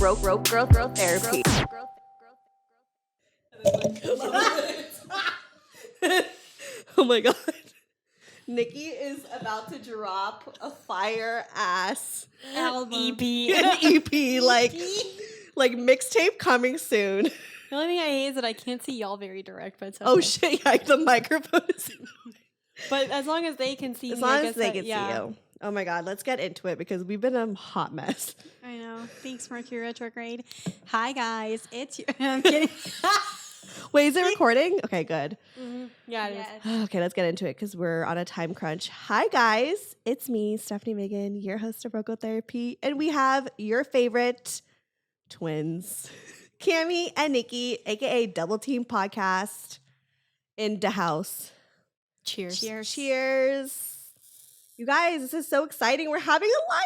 Growth therapy. Oh my god. Nikki is about to drop a fire ass album. EP. An EP, like mixtape coming soon. The only thing I hate is that I can't see y'all very direct, but it's okay. Oh shit, yeah, the microphone is But as long as they can see as me, long I as guess they can see you. Oh my god, let's get into it because we've been a hot mess. I know. Thanks, Mercury retrograde. Hi guys, it's you. I'm kidding. Wait, is it recording? Okay, good. Mm-hmm. Yeah, it is. Okay, let's get into it because we're on a time crunch. Hi guys, it's me, Stefanie Maegan, your host of Vocal Therapy, and we have your favorite twins, Cami and Niki, aka Double Team Podcast, in the house. Cheers. Cheers. You guys, this is so exciting. We're having a live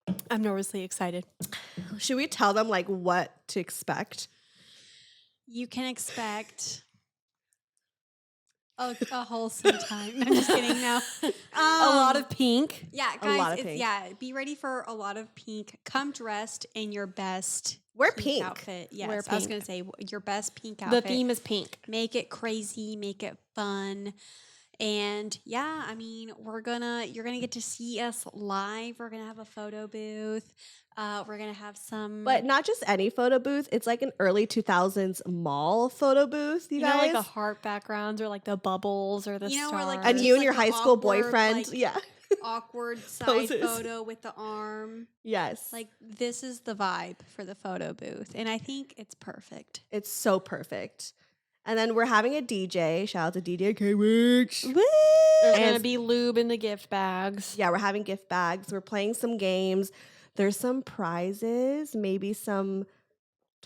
show. I'm nervously excited. Should we tell them like what to expect? You can expect a wholesome time. I'm just kidding. No, A lot of pink. Yeah, A lot guys. of pink. Yeah, be ready for a lot of pink. Come dressed in your best. Wear pink. Outfit. Yes, Wear I was pink. gonna say your best pink The outfit. theme is pink. Make it crazy, make it fun. And yeah, I mean, you're gonna get to see us live. We're gonna have a photo booth. We're gonna have some, But not just any photo booth. It's like an early 2000s mall photo booth, you You guys. know, like the heart backgrounds or like the bubbles or the You know, stars. or like and just you and like your the high school awkward, boyfriend. like, Yeah. awkward side Poses. photo with the arm. Yes. Like this is the vibe for the photo booth, and I think it's perfect. It's so perfect. And then we're having a DJ. Shout out to DJ K-Wix. There's And- gonna be lube in the gift bags. Yeah, we're having gift bags. We're playing some games. There's some prizes, maybe some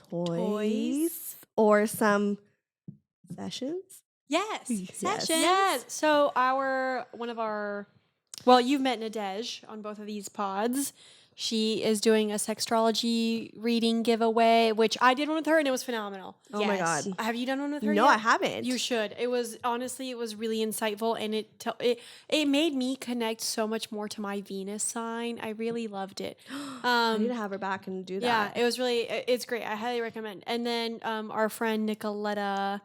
toys. Or some sessions. Yes, Yes. sessions. Yes. So you've met Nadej on both of these pods. She is doing a sextrology reading giveaway, which I did one with her and it was phenomenal. Oh my Yes. god. Have you done one with her No, yet? I haven't. You should. It was really insightful, and it made me connect so much more to my Venus sign. I really loved it. I need to have her back and do Yeah, that. it was it's great. I highly recommend. And then our friend Nicoletta,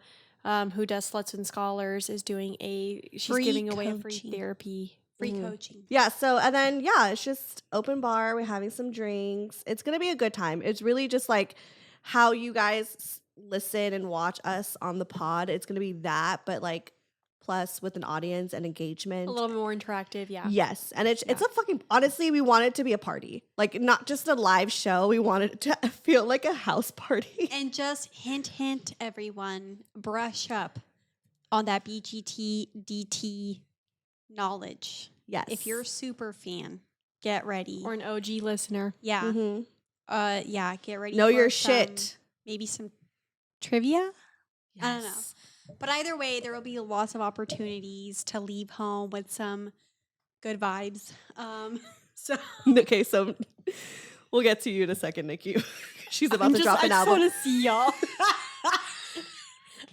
who does Sluts and Scholars, is doing she's Free giving away a free coaching. therapy. Free Mhm. coaching. Yeah, so and then it's just open bar. We're having some drinks. It's gonna be a good time. It's really just like how you guys listen and watch us on the pod. It's gonna be that, but like plus with an audience and engagement. A little bit more interactive, yeah. Yes, and it's a fucking honestly, we want it to be a party, like not just a live show. We want it to feel like a house party. And just hint, everyone, brush up on that BGT DT knowledge. Yes, If you're a super fan, get ready. Or an OG listener. yeah, Mhm. get ready. Know for your some- shit. Maybe some trivia. I don't know. Yes. But either way, there will be lots of opportunities to leave home with some good vibes. So Okay, so we'll get to you in a second, Nikki. She's about to drop an I album. just want to see y'all.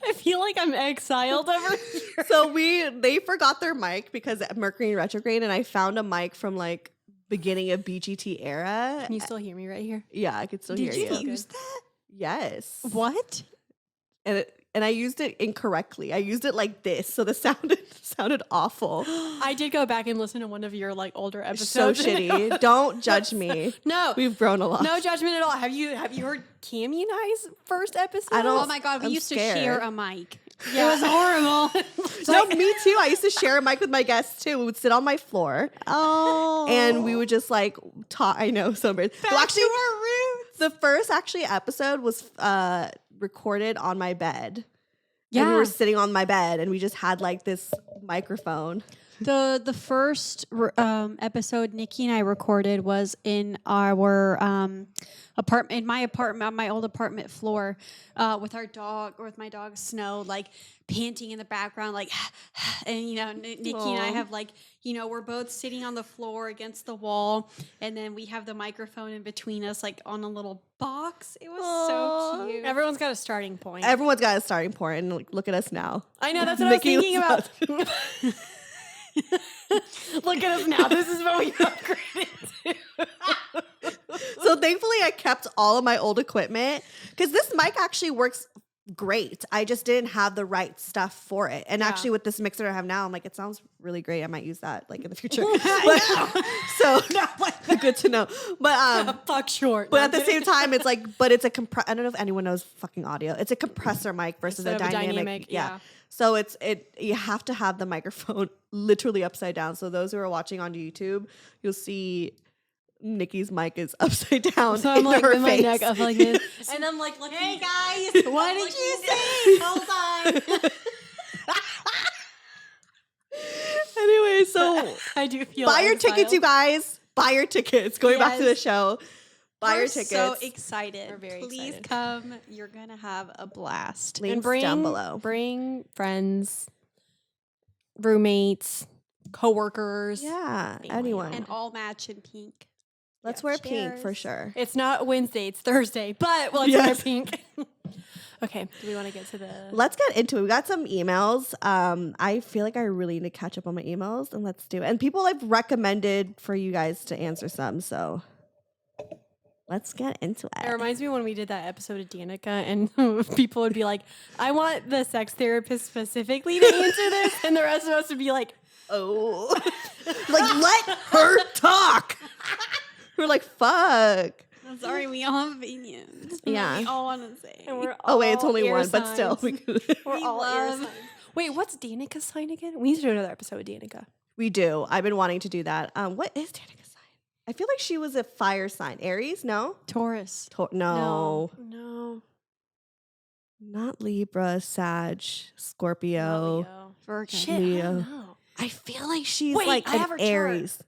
I feel like I'm exiled over here. So they forgot their mic because at Mercury in retrograde, and I found a mic from like beginning of BGT era. Can you still hear me right here? Yeah, I could still did hear you you. use that? Yes. What? And I used it incorrectly. I used it like this, so the sounded awful. I did go back and listen to one of your like older So episodes. shitty. Don't judge me. No, We've grown a lot. no judgment at all. Have you heard Cami and I's first episode? I don't- Oh my god, we I'm used scared. to share a mic. Yeah. It was horrible. No, me too. I used to share a mic with my guests too. We would sit on my floor Oh. and we would just like talk. I know, so embarrassed. Well, actually, to our roots. the first episode was recorded on my bed. And we Yeah. were sitting on my bed and we just had like this microphone. The first episode Nikki and I recorded was in our apartment, in my apartment, on my old apartment floor, with our dog, or with my dog Snow, like panting in the background, like, and Nikki and I Aw. have like, we're both sitting on the floor against the wall, and then we have the microphone in between us, like on a little box. It was so cute. Everyone's got a starting point. Everyone's got a starting point, and like, look at us now. I know, that's what Nikki I was thinking about. Look at us now. This is what we upgraded to. So thankfully I kept all of my old equipment because this mic actually works great. I just didn't have the right stuff for it. And actually with this mixer I have now, I'm like, it sounds really great. I might use that like in the future. So good to know. But fuck short. But at the same time, it's like, but it's a I don't know if anyone knows fucking audio. It's a compressor mic versus a dynamic. Yeah. So you have to have the microphone literally upside down. So those who are watching on YouTube, you'll see Nikki's mic is upside down. So I'm like her with my face. neck up like this. And I'm like, looking, hey guys, what did you say? Hold on. Anyway, so I do feel buy your tickets, you guys. Buy your tickets. Going back to the show. Buy your tickets. So excited. We're very Please excited. come. You're going to have a blast. Links And bring, down below. Bring friends, roommates, coworkers. Yeah, Family. anyone. And all match in pink. Let's Yeah, wear pink cheers. for sure. It's not Wednesday, it's Thursday, but let's wear pink. Okay, do we want to get to the... Let's get into it. We got some emails. I feel like I really need to catch up on my emails, and let's do it. And people have recommended for you guys to answer some, so let's get into it. It reminds me when we did that episode of Danica, and people would be like, I want the sex therapist specifically to answer this, and the rest of us would be like, Oh, like let her talk. We're like, fuck. I'm sorry, we all have opinions. Yeah. We all want to say. and we're Oh wait, it's all only air one, but still, signs. We're We all air love- signs. Wait, what's Danica's sign again? We need to do another episode with Danica. we do. I've been wanting to do that. What is Danica's sign? I feel like she was a fire sign. Aries? No. Taurus. No, No. not Libra. Sag. Scorpio. Leo. Virgo. Shit, I Leo. don't know. I feel like she's Wait, like I have an her chart. Aries.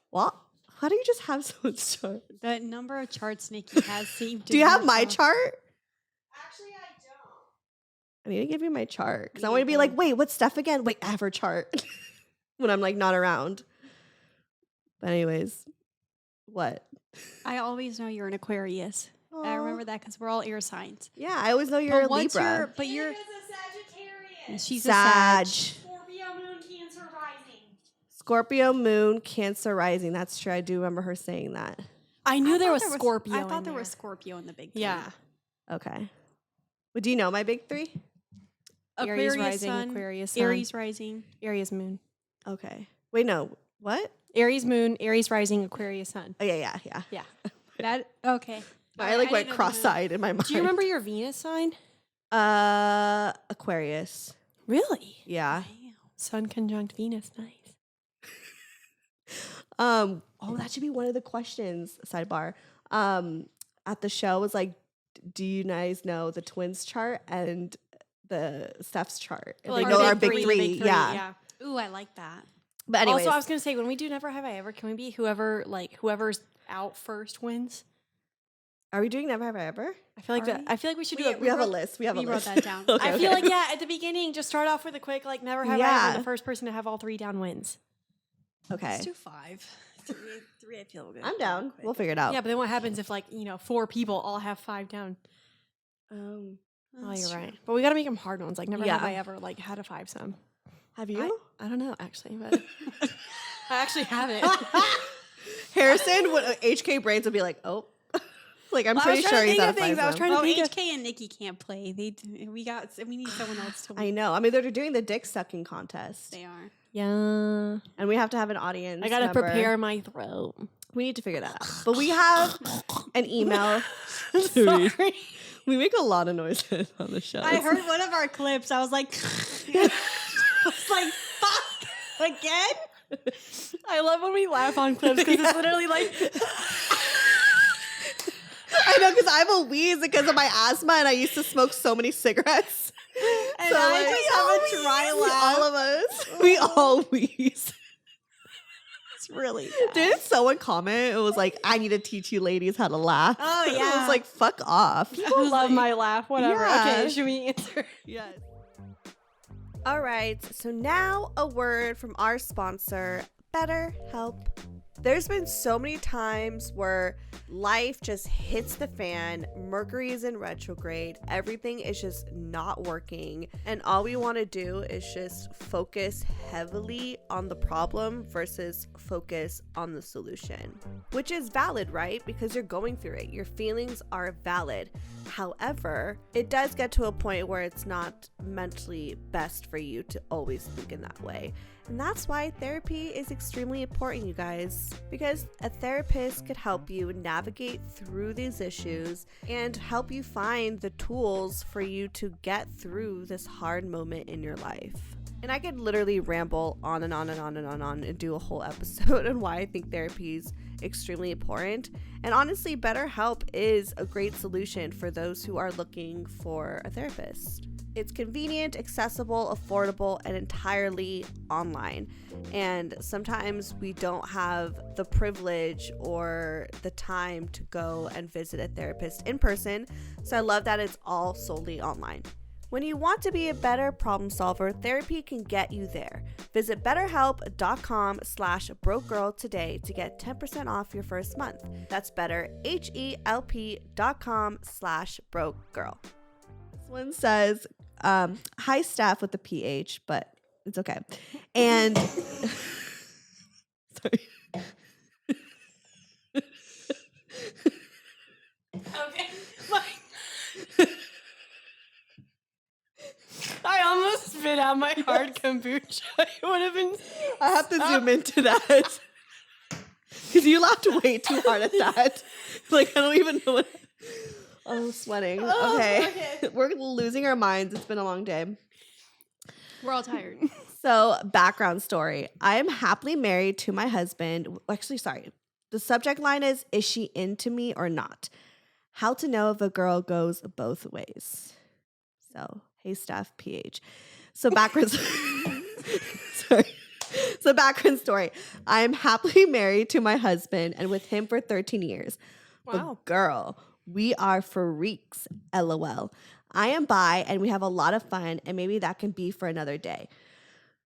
What? How do you just have so much chart? The number of charts Nikki has seemed to Do you be have my wrong. chart? Actually, I don't. I need to give you my chart because I Me want to be either. like, wait, what's Steph again? Wait, I have her chart when I'm like not around. But anyways, what? I always know you're an Aquarius. I Aw. remember that because we're all air signs. Yeah, I always know you're But a what's Libra. your? But you're. a Sagittarius. She's Sag. a Sag. Scorpio, Moon, Cancer, Rising. Scorpio, Moon, Cancer, Rising. That's true. I do remember her saying that. I knew there thought was Scorpio. I thought in there was Scorpio in the big three. Yeah. Okay. Well, do you know my big three? Aries Aquarius rising, sun, Aquarius sun. Aries rising. Aries moon. Okay. Wait, no. What? Aries moon, Aries rising, Aquarius sun. Oh, yeah. Yeah. That okay. I like went didn't know the moon. cross-eyed in my mind. Do you remember your Venus sign? Aquarius. Really? Yeah. Sun conjunct Venus. Nice. Oh, that should be one of the questions. Sidebar. At the show was like, do you guys know the twins chart and the Steph's chart? And Like they know our our big big three, three. Yeah. Ooh, I like that. But anyways, Also, I was gonna say when we do Never Have I Ever, can we be whoever's out first wins? are we doing Never Have I Ever? I feel like Are that. we? I feel like we should do it. We have a list. We have a we wrote list. that down. Okay, I feel okay. like at the beginning, just start off with a quick Never Have I Yeah. Ever. The first person to have all three down wins. Okay. Let's do 5. 3 I feel good. I'm down. We'll figure it out. Yeah, but then what happens if 4 people all have 5 down? Um, Oh, you're right. But we got to make them hard ones. Like Never have Yeah. I ever had a 5-some. have you? I don't know actually, but I actually haven't. Harrison, HK Brains would be like, oh. Like, I'm Well, I was pretty trying sure to he's think not of a things. I was five. trying to Oh, think of- HK and Nikki can't play. We need someone else to win. I know. I mean, they're doing the dick sucking contest. They are. Yeah. And we have to have an audience. I gotta member. prepare my throat. We need to figure that out. But we have an email. Sorry. We make a lot of noises on the show. I heard one of our clips. I was like, I was like, fuck again. I love when we laugh on clips because it's literally like I know, because I have a wheeze because of my asthma and I used to smoke so many cigarettes. And So, I like, just have a dry laugh. All of us. We all wheeze. It's really Didn't someone comment? It was like, I need to teach you ladies how to laugh. Oh, It yeah. was like, fuck off. people love my laugh. Whatever. Yeah. Okay, should we answer? Yes. All right. So now a word from our sponsor, BetterHelp. There's been so many times where life just hits the fan, Mercury is in retrograde, everything is just not working, and all we want to do is just focus heavily on the problem versus focus on the solution. Which is valid, right? Because you're going through it. Your feelings are valid. However, it does get to a point where it's not mentally best for you to always think in that way. And that's why therapy is extremely important, you guys, because a therapist could help you navigate through these issues and help you find the tools for you to get through this hard moment in your life. And I could literally ramble on and on and on and on and do a whole episode on why I think therapy is extremely important. And honestly, BetterHelp is a great solution for those who are looking for a therapist. It's convenient, accessible, affordable, and entirely online. And sometimes we don't have the privilege or the time to go and visit a therapist in person. So I love that it's all solely online. When you want to be a better problem solver, therapy can get you there. Visit betterhelp.com/brokegirl today to get 10% off your first month. That's betterhelp.com/brokegirl. This one says, hi Steph with the PH, but it's okay. And sorry. Okay, fine. I almost spit out my hard kombucha. It would have been. I have to zoom into that because you laughed way too hard at that. Like, I don't even know what. Oh, I'm sweating. Okay. We're losing our minds. It's been a long day. We're all tired. So, background story. I am happily married to my husband. Actually, sorry. The subject line is she into me or not? How to know if a girl goes both ways. So, hey, Steph, PH. So, background sorry. So, background story. I am happily married to my husband and with him for 13 years. Wow. But girl, we are freaks, LOL. I am bi and we have a lot of fun, and maybe that can be for another day.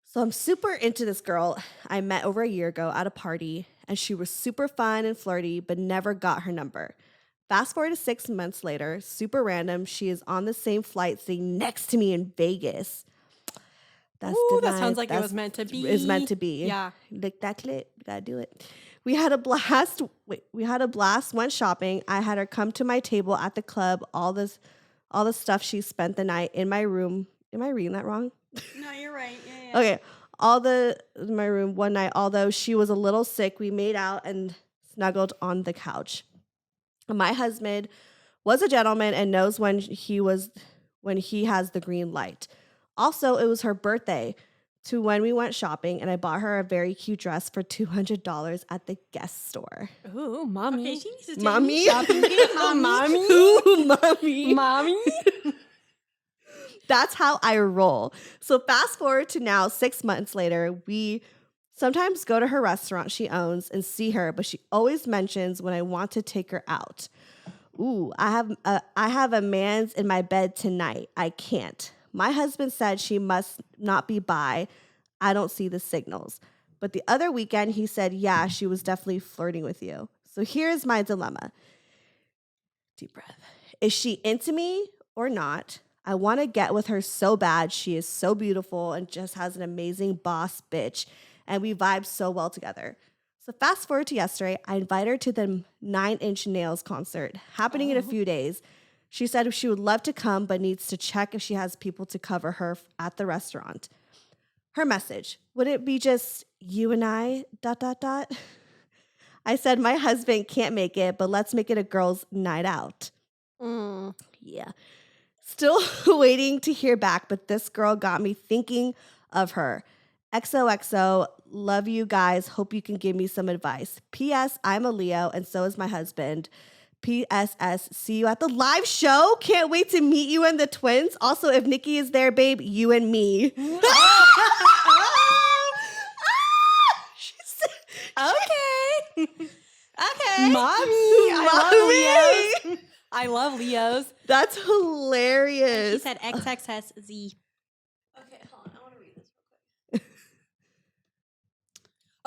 So I'm super into this girl I met over a year ago at a party, and she was super fun and flirty, but never got her number. Fast forward to 6 months later, super random, she is on the same flight sitting next to me in Vegas. That's Ooh, divine. that sounds like it That's- was meant to be. It's meant to be. Yeah. Lick that clit. You gotta do it. We had a blast. Went shopping. I had her come to my table at the club. All the stuff she spent the night in my room. Am I reading that wrong? No, you're right. Yeah. Okay. In my room one night, although she was a little sick, we made out and snuggled on the couch. My husband was a gentleman and knows when he has the green light. Also, it was her birthday to when we went shopping, and I bought her a very cute dress for $200 at the Guest store. Ooh, mommy. Okay, she needs to take Mommy? me shopping. Mommy. Ooh, mommy. Mommy. That's how I roll. So fast forward to now, 6 months later, we sometimes go to her restaurant she owns and see her, but she always mentions when I want to take her out. Ooh, I have a man's in my bed tonight. I can't. My husband said she must not be bi. I don't see the signals. But the other weekend, he said, yeah, she was definitely flirting with you. So here's my dilemma. Deep breath. Is she into me or not? I want to get with her so bad. She is so beautiful and just has an amazing boss bitch. And we vibe so well together. So fast forward to yesterday, I invited her to the 9 Inch Nails concert happening in a few days. She said she would love to come, but needs to check if she has people to cover her at the restaurant. Her message, would it be just you and I, ... I said, my husband can't make it, but let's make it a girls' night out. Yeah. Still waiting to hear back, but this girl got me thinking of her. XOXO, love you guys. Hope you can give me some advice. P.S. I'm a Leo, and so is my husband. P.S.S. See you at the live show. Can't wait to meet you and the twins. Also, if Nikki is there, babe, you and me. Okay. Okay. Mommy. I love Leos. That's hilarious. She said XXSZ. Okay, hold on. I want to read this real quick.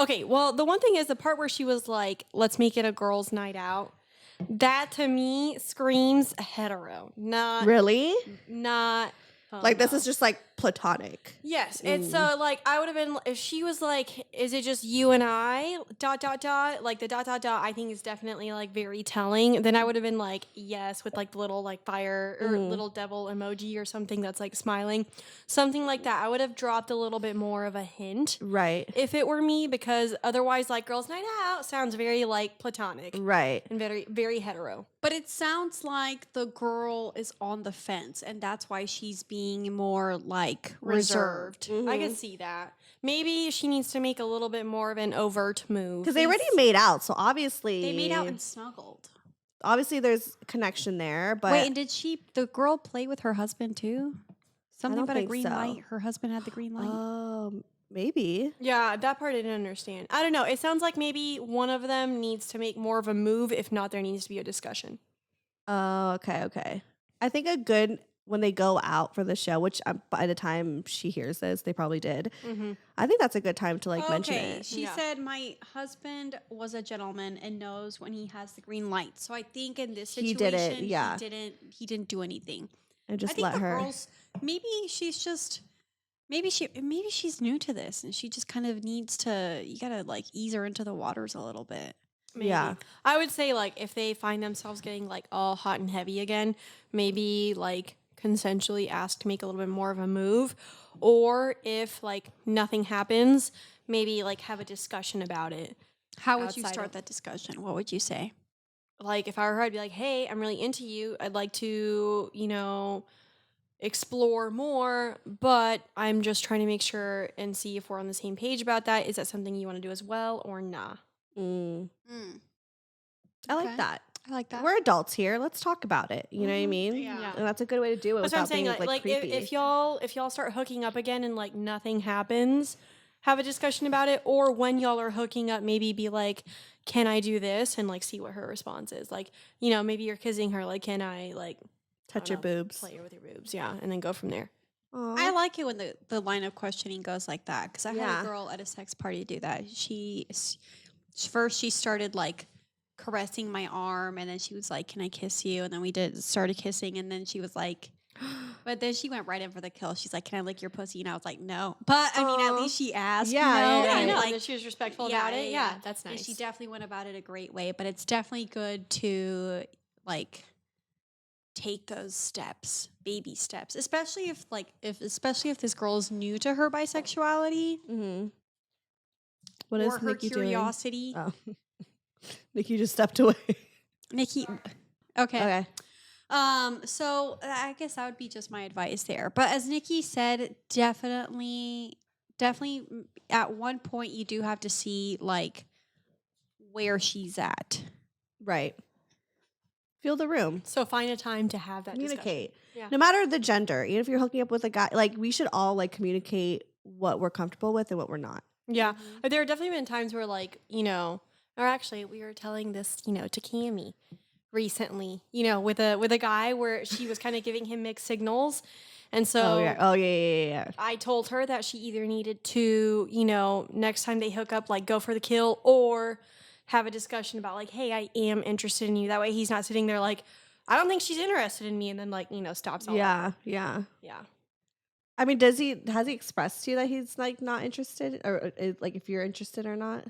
Okay, well, the one thing is the part where she was like, let's make it a girls' night out. That to me screams hetero, Really? not. Like this no. is just like platonic. Yes, it's so like I would have been if she was like, "Is it just you and I?" ... Like the ... I think is definitely like very telling. Then I would have been like, "Yes," with like the little like fire or little devil emoji or something that's like smiling, something like that. I would have dropped a little bit more of a hint, Right. if it were me, because otherwise, like girls' night out sounds very like platonic, Right. and very very hetero. But it sounds like the girl is on the fence, and that's why she's being more like reserved. I could see that. Maybe she needs to make a little bit more of an overt move. Because they already made out, so obviously They made out and snuggled. obviously there's connection there. But Wait, and did the girl play with her husband too? Something don't about a think green so. light. Her husband had the green light. Maybe. Yeah, that part I didn't understand. I don't know. It sounds like maybe one of them needs to make more of a move. If not, there needs to be a discussion. Oh, okay. I think a good when they go out for the show, which by the time she hears this, they probably did. I think that's a good time to like mention it. She said, "My husband was a gentleman and knows when he has the green light." So I think in this He situation, did it, yeah. he didn't do anything. And just I think let the her. girls, maybe she's new to this and she just kind of needs to. You gotta like ease her into the waters a little bit. Maybe. Yeah. I would say like if they find themselves getting like all hot and heavy again, maybe like consensually ask to make a little bit more of a move, or if like nothing happens, maybe like have a discussion about it. How would you outside start of- that discussion? What would you say? Like if I were her, I'd be like, "Hey, I'm really into you. I'd like to, explore more, but I'm just trying to make sure and see if we're on the same page about that. Is that something you want to do as well or nah?" I like Okay. that. I like that. We're adults here. Let's talk about it. You know what I mean? Yeah. And that's a good way to do it That's what I'm without saying. being like creepy. if y'all start hooking up again and like nothing happens, have a discussion about it. Or when y'all are hooking up, maybe be like, "Can I do this?" and like see what her response is. Like, maybe you're kissing her. Like, "Can I like Touch I your don't know, boobs. play with your boobs?" Yeah, and then go from there. Aw. I like it when the line of questioning goes like that because I Yeah. had a girl at a sex party do that. She started like caressing my arm, and then she was like, "Can I kiss you?" And then we started kissing, and then she was like, but then she went right in for the kill. She's like, "Can I lick your pussy?" And I was like, "No," but I mean, at least she asked. Yeah, you know? yeah, And, yeah. like, That she was respectful about it. Yeah, that's And nice. she definitely went about it a great way. But it's definitely good to like take those steps, baby steps, especially if this girl is new to her bisexuality What or is her Nikki curiosity. doing? Oh. Nikki just stepped away. Nikki, okay. So I guess that would be just my advice there. But as Nikki said, definitely at one point you do have to see like where she's at. Right. Feel the room. So find a time to have that Communicate. discussion. Yeah. No matter the gender, even if you're hooking up with a guy, like we should all like communicate what we're comfortable with and what we're not. Yeah. There have definitely been times where like, or actually we were telling this, to Cami recently, with a guy where she was kind of giving him mixed signals. And so yeah. I told her that she either needed to, next time they hook up, like go for the kill or have a discussion about like, "Hey, I am interested in you." That way he's not sitting there like, "I don't think she's interested in me," and then like, stops all Yeah. Yeah. I mean, has he expressed to you that he's like not interested, or like if you're interested or not?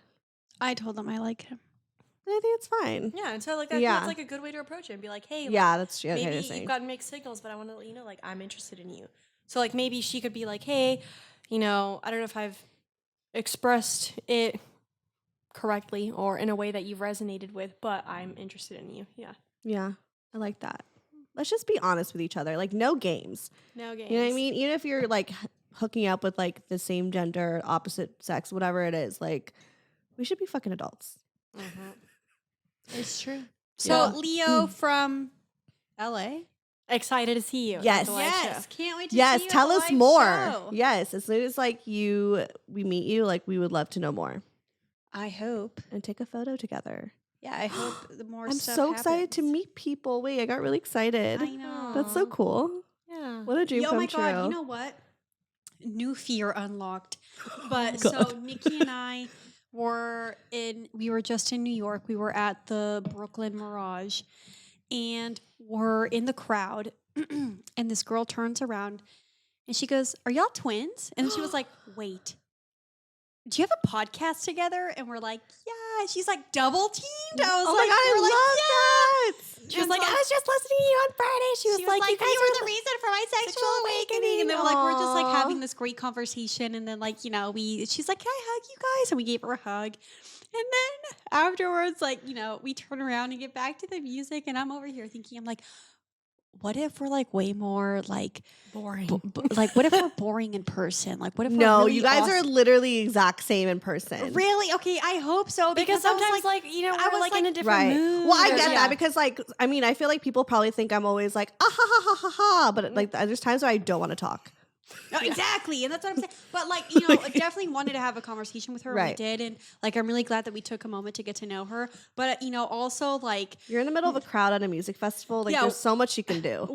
I told him I like him. I think it's fine. Yeah, and so like that's like a good way to approach it and be like, "Hey, Yeah, that's true. maybe Okay, you've got mixed signals, but I want to let you know like I'm interested in you." So like maybe she could be like, "Hey, I don't know if I've expressed it correctly or in a way that you've resonated with, but I'm interested in you." Yeah, I like that. Let's just be honest with each other. Like, no games. No games. You know what I mean? Even if you're like hooking up with like the same gender, opposite sex, whatever it is, like we should be fucking adults. It's true. So Yeah. Leo from LA. Excited to see you. at Yes. the live show. Can't wait to Yes, see you tell at us the live more. show. Yes, as soon as like we meet you, like we would love to know more I hope. and take a photo together. Yeah, I hope the more I'm stuff so excited to happens. meet people. Wait, I got really excited. I know. That's so cool. Yeah. What a dream Oh come my true. god, you know what? New fear unlocked. But so Nikki and I, we were just in New York. We were at the Brooklyn Mirage, and we're in the crowd. And this girl turns around and she goes, "Are y'all twins?" And she was like, "Wait, do you have a podcast together?" And we're like, "Yeah." And she's like, "Double teamed." I was Oh like, my God, I we're like, love that. She was like, I was just listening to you on Friday. She was like, you guys "You were were the reason for my sexual awakening." And then like we're just like having this great conversation. And then like, you know, she's like, "Can I hug you guys?" And we gave her a hug. And then afterwards, like, you know, we turn around and get back to the music. And I'm over here thinking, I'm like, what if we're like way more like boring. Like, what if we're boring in person? Like, what if No, we're really you guys are awesome? literally exact same in person. Really? Okay, I hope so. Because I was sometimes, like, you know, I we're was like in a like- different Right. mood. Well, I or- get yeah. that because, like, I mean, I feel like people probably think I'm always like, ah ha ha ha ha ha, but like, there's times where I don't want to talk. Oh, exactly, and that's what I'm saying. But like, you know, I definitely wanted to have a conversation with her. Right. We did, and like, I'm really glad that we took a moment to get to know her. But you know, also like, You're in the middle of a crowd at a music festival. Like, Yeah. there's so much you can do.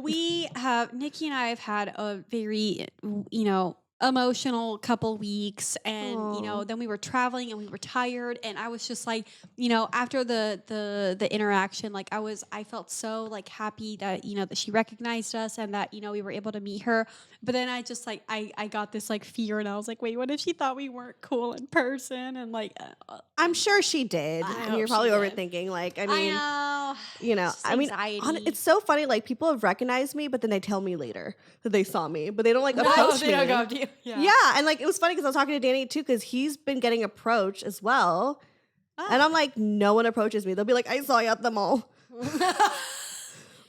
Nikki and I have had a very, you know, emotional couple weeks, and you know, Aw. then we were traveling and we were tired, and I was just like, you know, after the interaction, like I felt so like happy that, you know, that she recognized us and that, you know, we were able to meet her. But then I just like I got this like fear, and I was like, wait, what if she thought we weren't cool in person? And like, I'm sure she did. I And hope you're probably she did. overthinking. Like, I I mean, know, you know, It's just I mean, anxiety. it's so funny. Like, people have recognized me, but then they tell me later that they saw me, but they don't like No, approach they me. don't go up to you. Yeah, and like it was funny because I was talking to Danny too because he's been getting approached as well, and I'm like, no one approaches me. They'll be like, I saw you at the mall,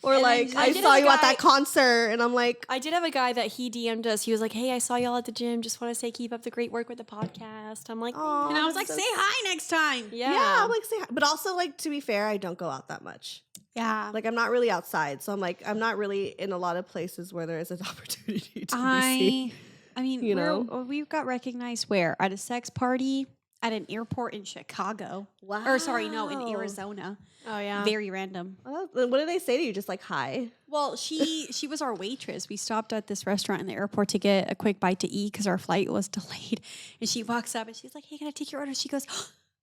or And like then I did saw have a you at guy- that concert, and I'm like, I did have a guy that he DM'd us. He was like, "Hey, I saw y'all at the gym. Just want to say keep up the great work with the podcast." I'm like, Aw. and I was like, so- say hi next time. yeah. I'm like, say hi. But also like to be fair, I don't go out that much. Yeah. Like I'm not really outside, so I'm like I'm not really in a lot of places where there is an opportunity to be seen. I mean, You know? we got recognized where? At a sex party, at an airport in Chicago. Wow. Or sorry, no, in Arizona. Oh yeah. Very random. Well, then what did they say to you? Just like hi. Well, she was our waitress. We stopped at this restaurant in the airport to get a quick bite to eat because our flight was delayed. And she walks up and she's like, "Hey, can I take your order?" She goes,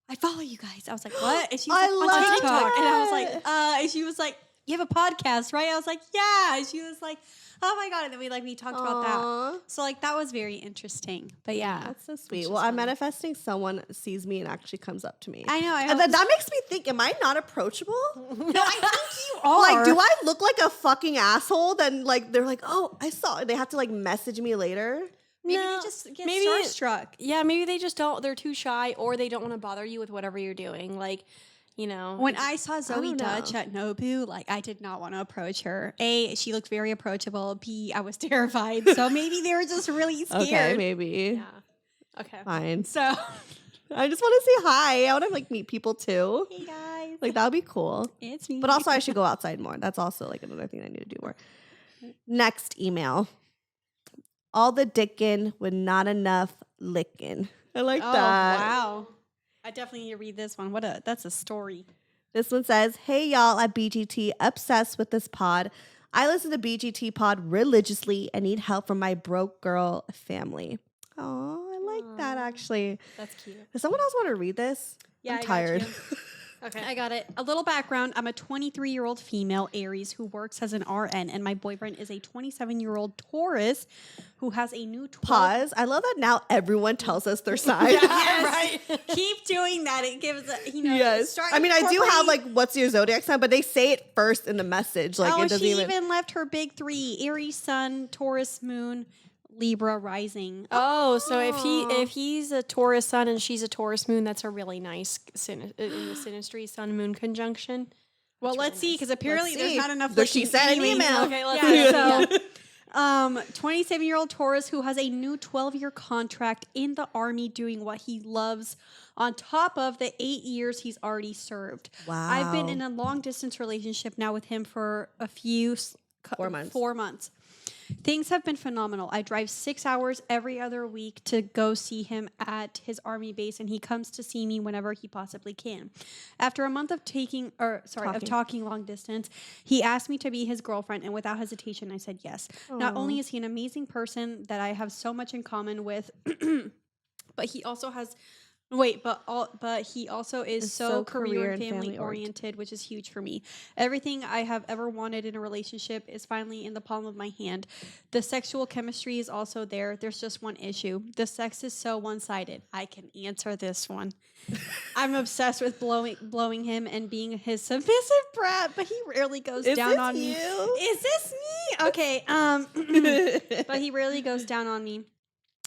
"I follow you guys." I was like, "What?" And she was I like, love "On TikTok." And I was that. like, and she was like, "You have a podcast, right?" I was like, "Yeah." And she was like, "Oh my God." And then we talked about that. Aw. So like that was very interesting. But yeah. That's so sweet. Which Well, is I'm fun. manifesting someone sees me and actually comes up to me. I know. I And hope then that makes me think, am I not approachable? no, I think you are. Like, do I look like a fucking asshole? Then like they're like, oh, I saw. They have to like message me later. Maybe No, they just get maybe- starstruck. Yeah, maybe they just don't. They're too shy, or they don't want to bother you with whatever you're doing. Like, you know, When I saw Zoe don't Dutch know. at Nobu, like I did not want to approach her. A, she looked very approachable. B, I was terrified. So maybe they were just really scared. Okay, maybe. yeah. Okay. Fine. So I just want to say hi. I want to like meet people too. hey guys, Like that would be cool. it's me. But also, I should go outside more. That's also like another thing I need to do more. Next email. All the dickin' with not enough lickin'. I like oh that. wow, I definitely need to read this one. That's a story. This one says, "Hey y'all at BGT, obsessed with this pod. I listen to BGT pod religiously and need help from my broke girl family." Oh, I like that Aw. actually. That's cute. Does someone else want to read this? Yeah, I'm I got tired. you. Okay. I got it. A little background. I'm a 23-year-old female Aries who works as an RN, and my boyfriend is a 27-year-old Taurus who has a new 12. Pause. I love that now everyone tells us their sign. Yes. Keep doing that. It gives Yes. start I mean, I do have incorporating- like, what's your zodiac sign? But they say it first in the message. Like, oh, it doesn't she even. even left her big three: Aries Sun, Taurus Moon, Libra Rising. Oh, so Aw. if he's a Taurus sun and she's a Taurus moon, that's a really nice in the synastry sun moon conjunction. Well, That's let's see, see, because apparently Let's there's see. not enough. There she licking said an anyway. email. Okay, let's Yeah, see. so 27-year-old Taurus who has a new 12-year contract in the Army doing what he loves on top of the 8 years he's already served. Wow. I've been in a long-distance relationship now with him for a few 4 months. 4 months. Things have been phenomenal. I drive 6 hours every other week to go see him at his Army base, and he comes to see me whenever he possibly can. After a month of talking long distance, he asked me to be his girlfriend, and without hesitation, I said yes. Not Aw. only is he an amazing person that I have so much in common with, but he also has Wait, but he also is Is so so career career and and family family oriented, which is huge for me. Everything I have ever wanted in a relationship is finally in the palm of my hand. The sexual chemistry is also there. There's just one issue. The sex is so one-sided. I can answer this one. I'm obsessed with blowing him and being his submissive brat, but he rarely goes Is down this on me. you? Is this me? Okay. But he rarely goes down on me.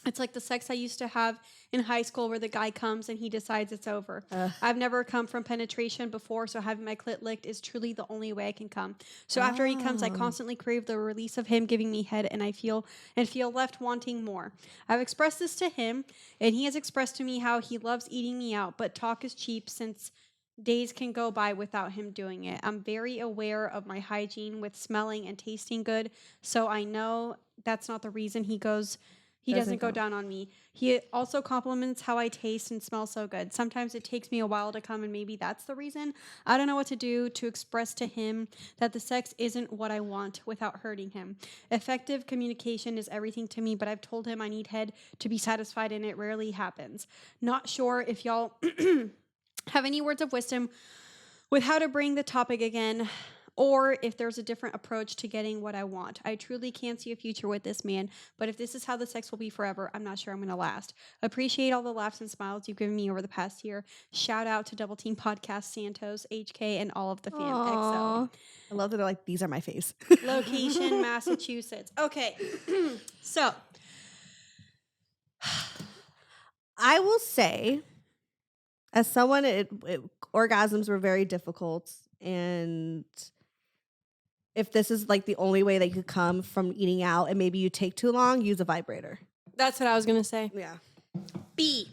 It's like the sex I used to have in high school where the guy comes and he decides it's over. I've never come from penetration before, so having my clit licked is truly the only way I can come. So after he comes, I constantly crave the release of him giving me head, and I feel left wanting more. I've expressed this to him, and he has expressed to me how he loves eating me out, but talk is cheap since days can go by without him doing it. I'm very aware of my hygiene with smelling and tasting good, so I know that's not the reason he doesn't go down on me. He also compliments how I taste and smell so good. Sometimes it takes me a while to come, and maybe that's the reason. I don't know what to do to express to him that the sex isn't what I want without hurting him. Effective communication is everything to me, but I've told him I need head to be satisfied, and it rarely happens. Not sure if y'all have any words of wisdom with how to bring the topic again, or if there's a different approach to getting what I want. I truly can't see a future with this man, but if this is how the sex will be forever, I'm not sure I'm going to last. Appreciate all the laughs and smiles you've given me over the past year. Shout out to Double Team Podcast, Santos, HK, and all of the fam. XO. I love that they're like, these are my face. Location, Massachusetts. Okay, so I will say, as someone, orgasms were very difficult, and if this is like the only way they could come from eating out, and maybe you take too long, use a vibrator. That's what I was gonna say. Yeah. B.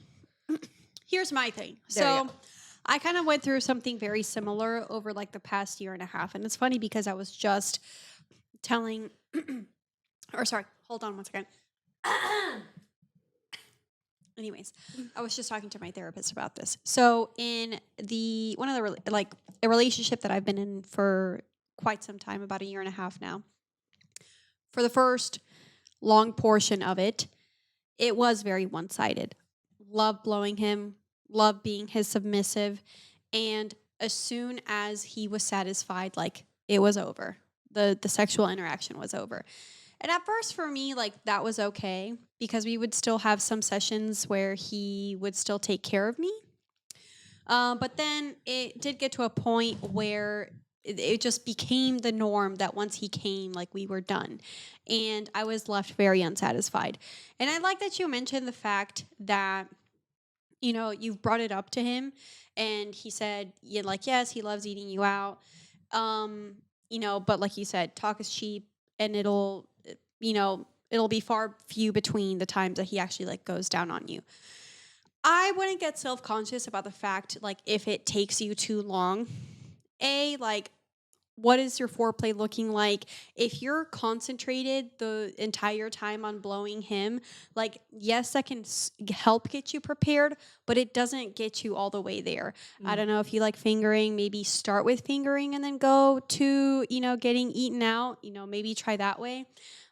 Here's my thing. There you So go. I kind of went through something very similar over like the past year and a half. And it's funny because I was just telling, or sorry, hold on one second. Anyways, I was just talking to my therapist about this. So in a relationship that I've been in for quite some time, about a year and a half now, for the first long portion of it, it was very one-sided. Love blowing him, love being his submissive, and as soon as he was satisfied, like it was over. The sexual interaction was over. And at first for me, like that was okay because we would still have some sessions where he would still take care of me. But then it did get to a point where it just became the norm that once he came, like we were done. And I was left very unsatisfied. And I like that you mentioned the fact that, you know, you've brought it up to him and he said, yeah, like, yes, he loves eating you out. You know, but like you said, talk is cheap and it'll be far few between the times that he actually like goes down on you. I wouldn't get self-conscious about the fact, like, if it takes you too long. Like, what is your foreplay looking like? If you're concentrated the entire time on blowing him, like, yes, that can help get you prepared, but it doesn't get you all the way there. I don't know if you like fingering, maybe start with fingering and then go to, getting eaten out, maybe try that way.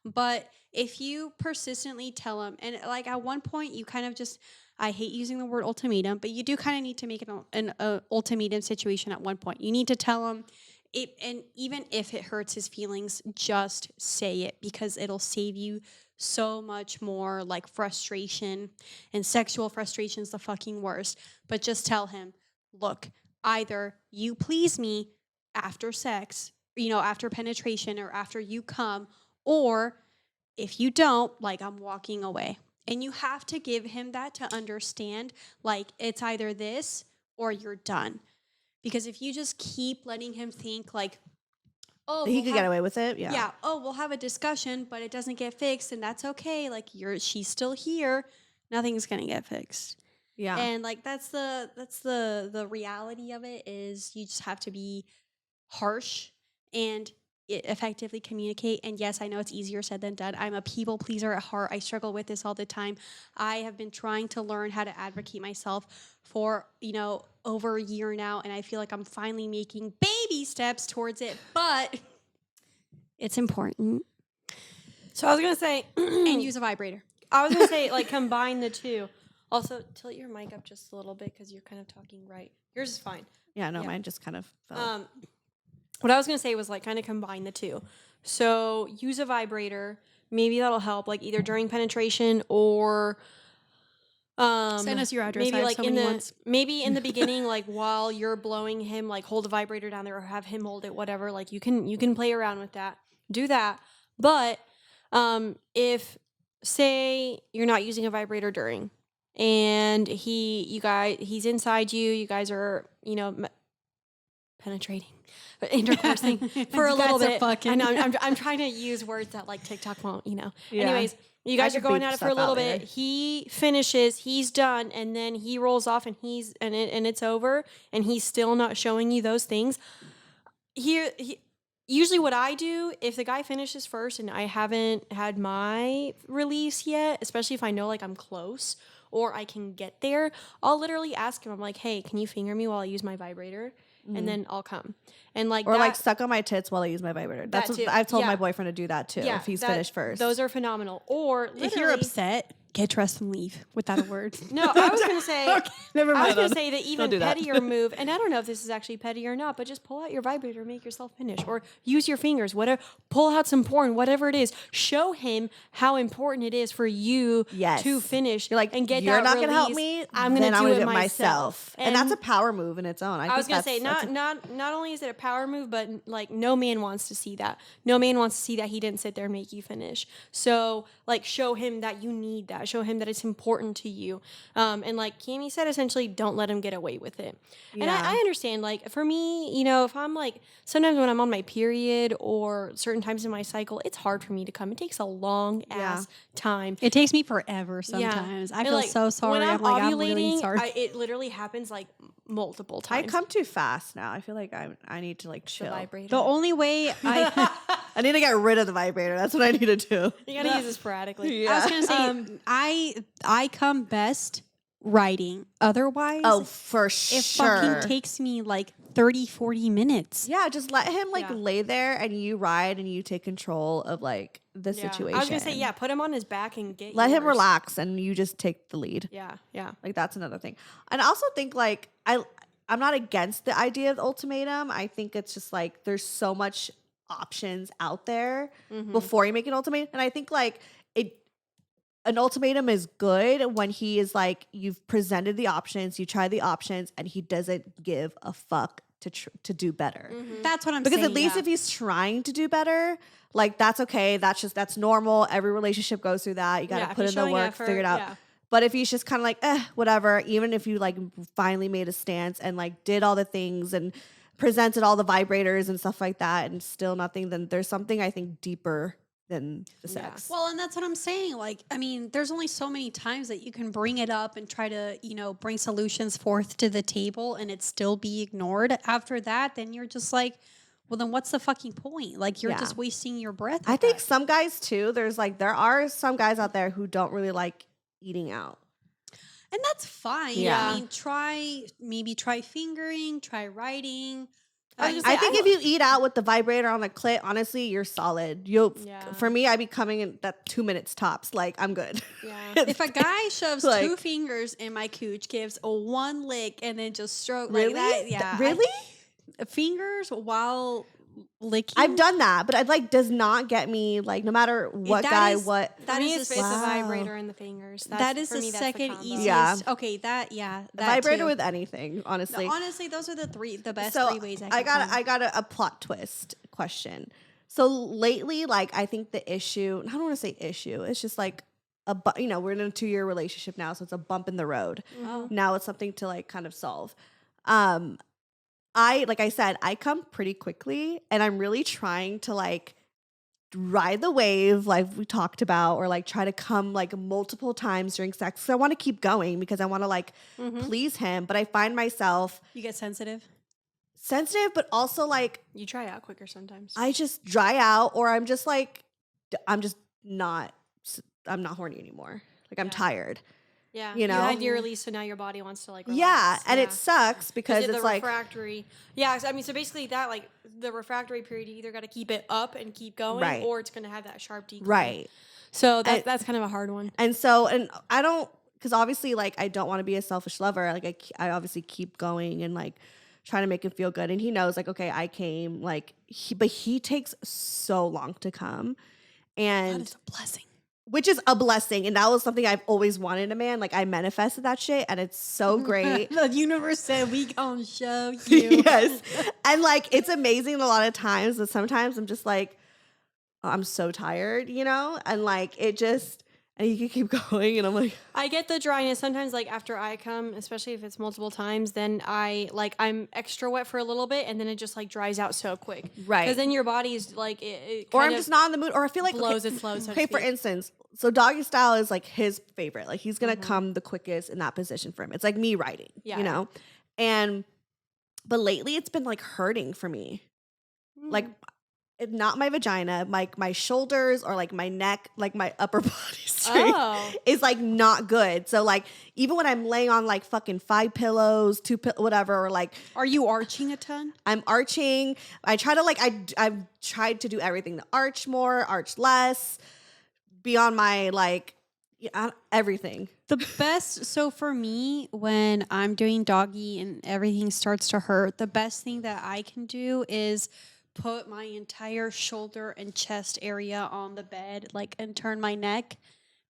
But if you persistently tell him, and like at one point you kind of just, I hate using the word ultimatum, but you do kind of need to make it an ultimatum situation at one point. You need to tell him, and even if it hurts his feelings, just say it because it'll save you so much more like frustration, and sexual frustration is the fucking worst. But just tell him, look, either you please me after sex, after penetration or after you come, or if you don't, like, I'm walking away. And you have to give him that to understand, like, it's either this or you're done. Because if you just keep letting him think, like, oh, he could get away with it. Yeah. Yeah. Oh, we'll have a discussion, but it doesn't get fixed, and that's okay. Like, she's still here. Nothing's gonna get fixed. Yeah. And like that's the reality of it is you just have to be harsh and effectively communicate. And yes, I know it's easier said than done. I'm a people pleaser at heart. I struggle with this all the time. I have been trying to learn how to advocate myself for, over a year now, and I feel like I'm finally making baby steps towards it, but it's important. So I was gonna say, And use a vibrator. I was gonna say, like, combine the two. Also, tilt your mic up just a little bit because you're kind of talking right. Yours is fine. Yeah, no, mine just kind of fell. What I was gonna say was like kind of combine the two. So use a vibrator. Maybe that'll help, like either during penetration or Send us your address. maybe I have like so in many the ones. maybe in the beginning, like while you're blowing him, like hold a vibrator down there or have him hold it, whatever. Like you can play around with that. Do that. But if say you're not using a vibrator during and he's inside you, you guys are, penetrating, intercoursing for a You little guys are bit. fucking. I know I'm trying to use words that like TikTok won't, Yeah. Anyways, you I guys are could going beep at it for a stuff little out bit. later. He finishes, he's done, and then he rolls off and it's over, and he's still not showing you those things. Usually what I do, if the guy finishes first and I haven't had my release yet, especially if I know like I'm close or I can get there, I'll literally ask him, I'm like, hey, can you finger me while I use my vibrator? And then I'll come. And like Or that, like suck on my tits while I use my vibrator. That's That what too. I've told my Yeah. boyfriend to do that too. yeah, if he's that- finished first. Those are phenomenal. Or If you're literally- upset, get dressed and leave without a word. No, I was gonna say Never I mind. was going to say that even do that. pettier move, and I don't know if this is actually petty or not, but just pull out your vibrator, make yourself finish, or use your fingers, whatever. Pull out some porn, whatever it is. Show him how important it is for you Yes. to finish. You're like, and get you're that not gonna help release. me. I'm going then to I'm do gonna it do myself. And that's a power move in its own. I was think gonna say that's not only is it a power move, but like no man wants to see that. No man wants to see that he didn't sit there and make you finish. So like show him that you need that. Show him that it's important to you. And like Cami said, essentially don't let him get away with it. And Yeah. I understand. Like for me, if I'm like sometimes when I'm on my period or certain times in my cycle, it's hard for me to come. It takes a long ass time. It takes me forever sometimes. I And, feel like, so sorry. When I'm I'm ovulating, really sorry. it literally happens like multiple I times. come too fast now. I feel like I need to like The chill. vibrator. The only way I I need to get rid of the vibrator. That's what I need to do. You gotta use it sporadically. Yeah. was gonna say I come best writing. Otherwise, Oh, for it sure. fucking takes me like 30, 40 minutes. Yeah, just let him like Yeah. lay there and you ride and you take control of like the situation. I was gonna say, put him on his back and get Let him yours. relax and you just take the lead. Yeah. Like that's another thing. And I also think like I'm not against the idea of the ultimatum. I think it's just like there's so much options out there Mm-hmm. before you make an ultimatum. And I think like an ultimatum is good when he is like you've presented the options, you try the options, and he doesn't give a fuck to do better. Mm-hmm. That's what I'm Because saying. at least if he's trying to do better, like that's okay. That's normal. Every relationship goes through that. You got to if put he's in the showing work, effort, figure it out. yeah. But if he's just kind of like, whatever, even if you like finally made a stance and like did all the things and presented all the vibrators and stuff like that and still nothing, then there's something I think deeper than the Yeah. sex. Well, and that's what I'm saying. Like, I mean, there's only so many times that you can bring it up and try to, bring solutions forth to the table and it still be ignored. After that, then you're just like, well, then what's the fucking point? Like, you're Yeah. just wasting your breath. I with think that. some guys too, there are some guys out there who don't really like eating out. And that's fine. Yeah. I mean, try fingering, try writing. I was I gonna say, think if you eat out with the vibrator on the clit, honestly, you're solid. Yeah. For me, I'd be coming in that 2 minutes tops. Like I'm good. Yeah. If a guy shoves Like- 2 fingers in my cooch, gives a 1 lick, and then just stroke Really? like that, yeah. Really? Fingers while licking. I've done that, but it like does not get me like no matter what That guy is- what. For That me, is it's the- the Wow. vibrator and the fingers. That is for the me, that's second combo. easiest. Yeah. Okay, that Vibrator too. with anything, honestly. Honestly, those are the best So 3 ways I I can got find. I got a plot twist question. So lately, like I think the issue, I don't want to say issue. It's just like we're in a 2-year relationship now, so it's a bump in the road. Oh. Now it's something to like kind of solve. Like I said, I come pretty quickly and I'm really trying to like ride the wave like we talked about or like try to come like multiple times during sex. So I want to keep going because I want to like Mhm. please him, but I find myself You get sensitive. sensitive but also like You try out quicker sometimes. I just dry out or I'm just like I'm not horny anymore. Like I'm Yeah. tired. yeah. you know? You had your release, so now your body wants to like relax. Yeah, and Yeah. it sucks because the it's like refractory. Yeah, so, I mean, so basically that like the refractory period, you either got to keep it up and keep going, Right. or it's going to have that sharp decline. right. So And- that's kind of a hard one. And so, and I don't, because obviously, like, I don't want to be a selfish lover. Like, I obviously keep going and like trying to make him feel good. And he knows, like, okay, I came, like, but he takes so long to come. And That is a blessing. which is a blessing. And that was something I've always wanted in a man. Like, I manifested that shit, and it's so great. The universe said, we gonna show you. Yes. And like, it's amazing a lot of times, but sometimes I'm just like, oh, I'm so tired, you know? And like, it just, and you can keep going. And I'm like, I get the dryness sometimes, like after I come, especially if it's multiple times, then I'm extra wet for a little bit, and then it just like dries out so quick. right. Because then your body's like, it Or kind I'm of just not in the mood, or I feel like, blows its load, so to okay, for speak. instance, so doggy style is like his favorite. Like, he's going to come the quickest in that position for him. It's like me riding, Yeah. you know? But lately it's been like hurting for me. Like, not my vagina, like my shoulders or like my neck, like my upper body strength is like not good. So like, even when I'm laying on like fucking 5 pillows, 2 whatever, or like, Are you arching a ton? I'm arching. I try to like, I've tried to do everything to arch more, arch less, be on my like, everything. The best, so for me, when I'm doing doggy and everything starts to hurt, the best thing that I can do is put my entire shoulder and chest area on the bed, like, and turn my neck.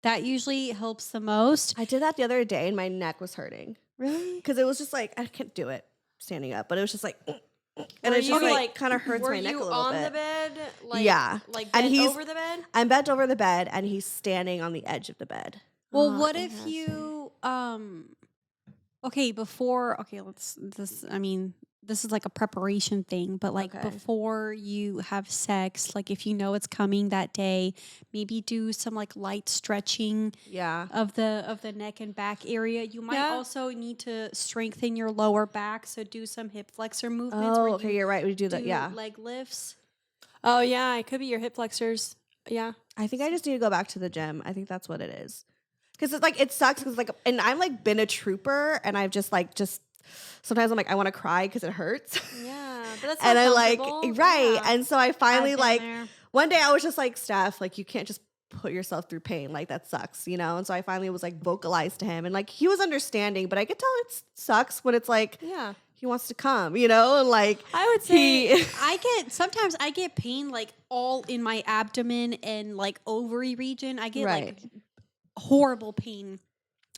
That usually helps the most. I did that the other day and my neck was hurting. Really? Because it was just like, I can't do it standing up, but it was just like, and Were it just you, like kind of hurts were my neck a you little on bit. the bed? Like, Yeah. Like And bent he's- over the bed? I'm bent over the bed and he's standing on the edge of the bed. Well, Oh, what if interesting. you, this is like a preparation thing, but like Okay. before you have sex, like if you know it's coming that day, maybe do some like light stretching Yeah. of the neck and back area. You might Yeah. also need to strengthen your lower back, so do some hip flexor movements Oh, where okay, you you're right. We do do that. Yeah. leg lifts. Oh, yeah. It could be your hip flexors. Yeah. I think I just need to go back to the gym. I think that's what it is. Because it's like, it sucks because like, and I'm like been a trooper and I've just sometimes I'm like, I want to cry because it hurts. Yeah. But that's And not I like, comfortable. right. Yeah. And so I finally I've been like, there. one day I was just like, Steph, like, you can't just put yourself through pain. Like, that sucks, you know? And so I finally was like vocalized to him and like, he was understanding, but I could tell it sucks when it's like, Yeah. he wants to come, you know? And like, I would say Sometimes I get pain like all in my abdomen and like ovary region. I get like horrible pain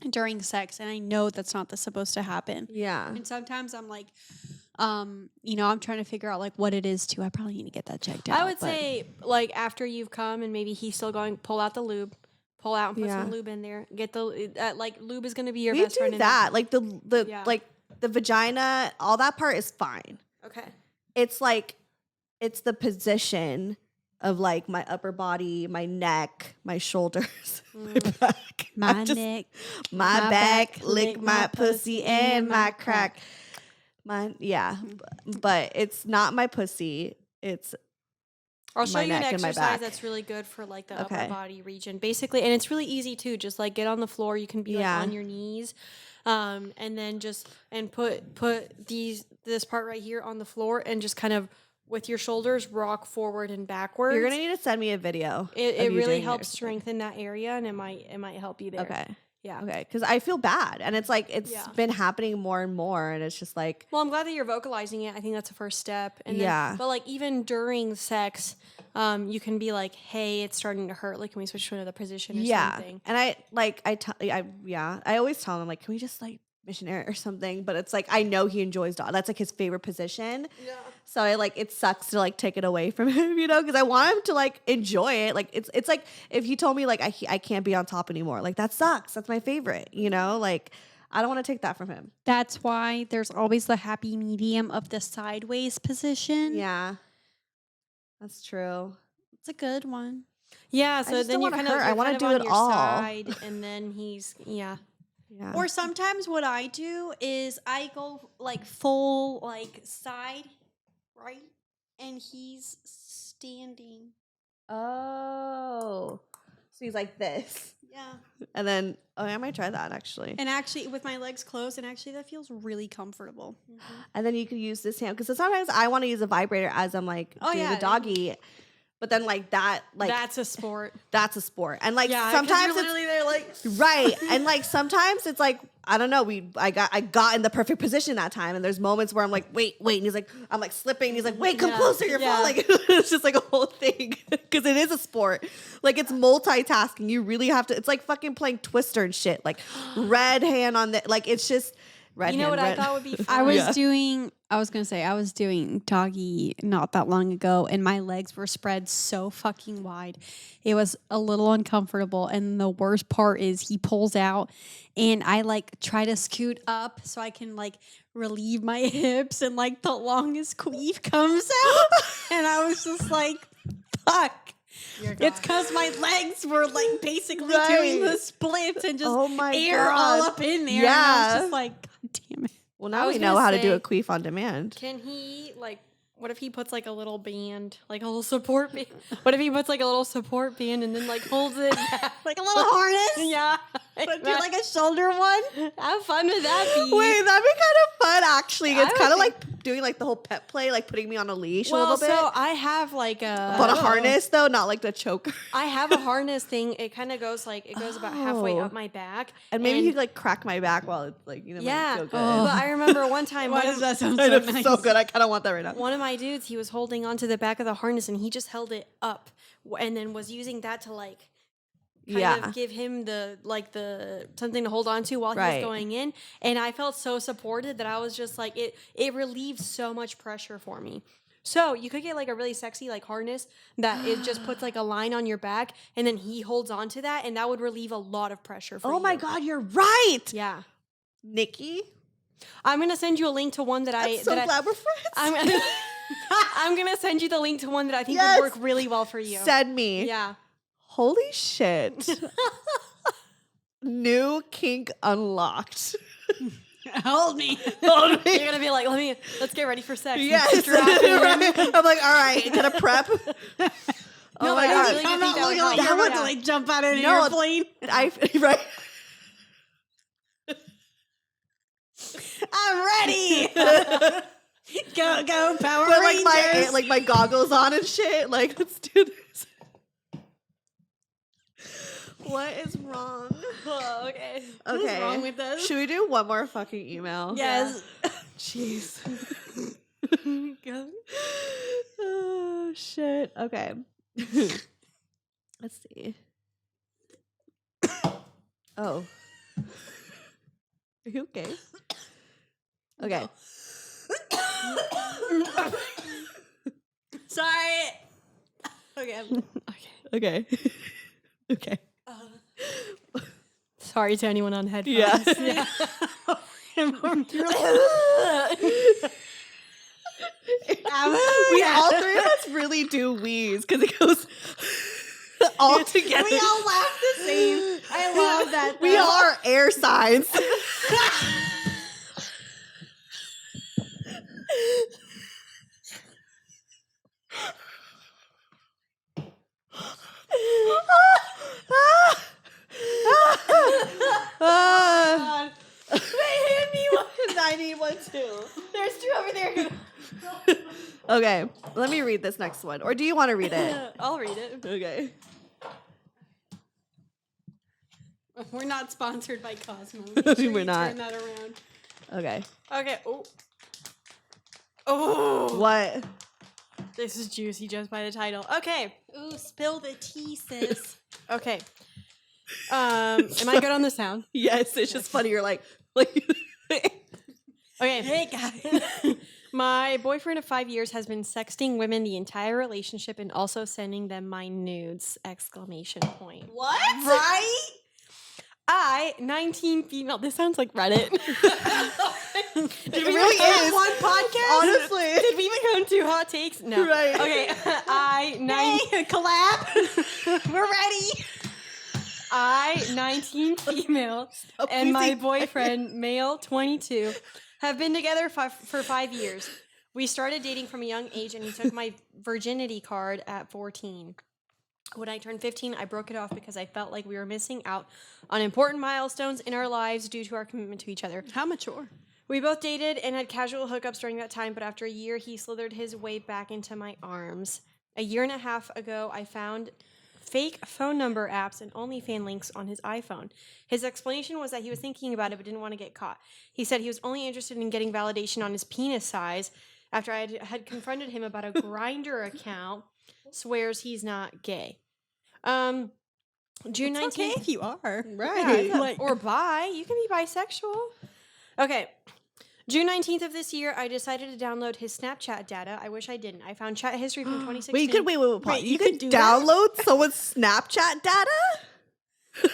during sex, and I know that's not supposed to happen. yeah. And sometimes I'm like, I'm trying to figure out like what it is too. I probably need to get that checked out. I would say, like, after you've come and maybe he's still going, pull out the lube, pull out and put Yeah. some lube in there. Get the like lube is going to be your We best friend. do in that. Like the Yeah. like the vagina, all that part is fine. there. Okay. It's like, it's the position of like my upper body, my neck, my shoulders, my back. my I just- neck. my my back, back, lick my pussy and my crack. Yeah, but it's not my pussy. It's I'll show my you an neck and my exercise back. that's really good for like the Okay. upper body region, basically, and it's really easy too. Just like get on the floor. You can be like Yeah. on your knees, and then just put this part right here on the floor, and just kind of with your shoulders rock forward and backwards. You're gonna need to send me a video. It of you really doing helps yours. strengthen that area, and it might help you there. Okay. Yeah. Okay. Because I feel bad, and it's like it's Yeah. been happening more and more, and it's just like, Well, I'm glad that you're vocalizing it. I think that's a first step. And then, Yeah. But like even during sex, you can be like, "Hey, it's starting to hurt. Like, can we switch to another position or yeah. something?" And I always tell him like, can we just like missionary or something? But it's like, I know he enjoys dog. That's like his favorite position. Yeah. So I like, it sucks to like take it away from him, you know, because I want him to like enjoy it. Like it's like if he told me like I can't be on top anymore, like that sucks. That's my favorite, you know. Like I don't want to take that from him. That's why there's always the happy medium of the sideways position. Yeah, that's true. It's a good one. Yeah, I so just then don't you're wanna kind of hurt. I you're wanna kind of do on it your all. side, and then he's Yeah. Or sometimes what I do is I go like full like side, right? And he's standing. Oh, so he's like this, Yeah. and then I might try that actually. And actually with my legs closed, and actually that feels really comfortable. And then you could use this hand because sometimes I want to use a vibrator as I'm like Oh, doing yeah. the doggy, but then like that, like that's a sport. that's a sport. And like Yeah, 'cause sometimes you're it's literally there like Right. And like sometimes it's like, I don't know, I got in the perfect position that time. And there's moments where I'm like, wait. And he's like, I'm like slipping. And he's like, wait, come closer, you're falling. It's just like a whole thing. Because it is a sport. Like it's multitasking. You really have to, it's like fucking playing Twister and shit. Like red hand on the, like it's just red hand. You know what red. I thought would be fun? I was doing doggy not that long ago, and my legs were spread so fucking wide. It was a little uncomfortable, and the worst part is he pulls out, and I like try to scoot up so I can like relieve my hips, and like the longest queef comes out, and I was just like, fuck. It's because my legs were like basically doing the splits and just air all up in there. Yeah. And I was just like, God damn it. Well, now we know how to do a queef on demand. Can he like? What if he puts like a little band, like a little support band? What if he puts like a little support band and then like holds it Like a little harness? Yeah. But do like a shoulder one? How fun would that be? Wait, that'd be kind of fun, actually. I It's would kind of think- like doing like the whole pet play, like putting me on a leash a Well, little bit. so I have like But a harness, though, not like the choker. I have a harness thing. It kind of goes like it goes about halfway Oh. up my back, And maybe you could like crack my back while it's like, you know, yeah. might feel good. But I remember one time. Why one does of- that sound I so know, nice? so good. I kind of want that right now. One of my dudes, he was holding onto the back of the harness and he just held it up and then was using that to like kind of give him the something to hold on to while he was going in. And I felt so supported that I was just like it relieved so much pressure for me. So you could get like a really sexy like harness that it just puts like a line on your back and then he holds on to that and that would relieve a lot of pressure for you. Oh my God, you're right. Yeah. Nikki, I'm gonna send you a link to one that I'm so glad we're friends. I'm gonna send you the link to one that I think Yes. would work really well for you. Send me. Yeah. Holy shit. New kink unlocked. Hold me. Hold me. You're gonna be like, let's get ready for sex. Yes. Strap in. Right. I'm like, all right, gonna prep. Oh my I God. really do I'm think not that would looking help. like you're about to Yeah. like jump out of an No, airplane. Right. I'm ready. Go, Power Put Rangers. like my goggles on and shit. Like, let's do this. What is wrong? Oh, okay. Okay. What's wrong with us? Should we do one more fucking email? Yes. Jeez. Oh shit. Okay. Let's see. Oh. Are you okay? Okay. Sorry. Okay. Okay. Okay. Sorry to anyone on headphones. Yeah. We all three of us really do wheeze because it goes all together. We all laugh the same. I love that. We all are air signs. I need one too. There's two over there. Okay, let me read this next one. Or do you want to read it? I'll read it. Okay. We're not sponsored by Cosmo. We're not. Turn that around. Okay. Okay. Oh. What? This is juicy just by the title. Okay. Ooh, spill the tea, sis. Okay. Am I good on the sound? Yes, it's just funny. You're like Okay. Hey, guys. My boyfriend of 5 years has been sexting women the entire relationship and also sending them my nudes! ! What? Right? I, 19 female. This sounds like Reddit. it really is. One podcast? Honestly. Did we become two hot takes? No. Right. Okay. Hey, collab. We're ready. I, 19 female, and my boyfriend, male, 22, have been together for 5 years. We started dating from a young age, and he took my virginity card at 14. When I turned 15, I broke it off because I felt like we were missing out on important milestones in our lives due to our commitment to each other. How mature. We both dated and had casual hookups during that time, but after a year, he slithered his way back into my arms. A year and a half ago, I found fake phone number apps and OnlyFans links on his iPhone. His explanation was that he was thinking about it but didn't want to get caught. He said he was only interested in getting validation on his penis size after I had confronted him about a Grindr account. Swears he's not gay. June 19th. Okay, if you are. Right. Yeah, or bi. You can be bisexual. Okay. June 19th of this year, I decided to download his Snapchat data. I wish I didn't. I found chat history from 2016. Wait, you could pause. Wait, You you could could do that? download someone's Snapchat data?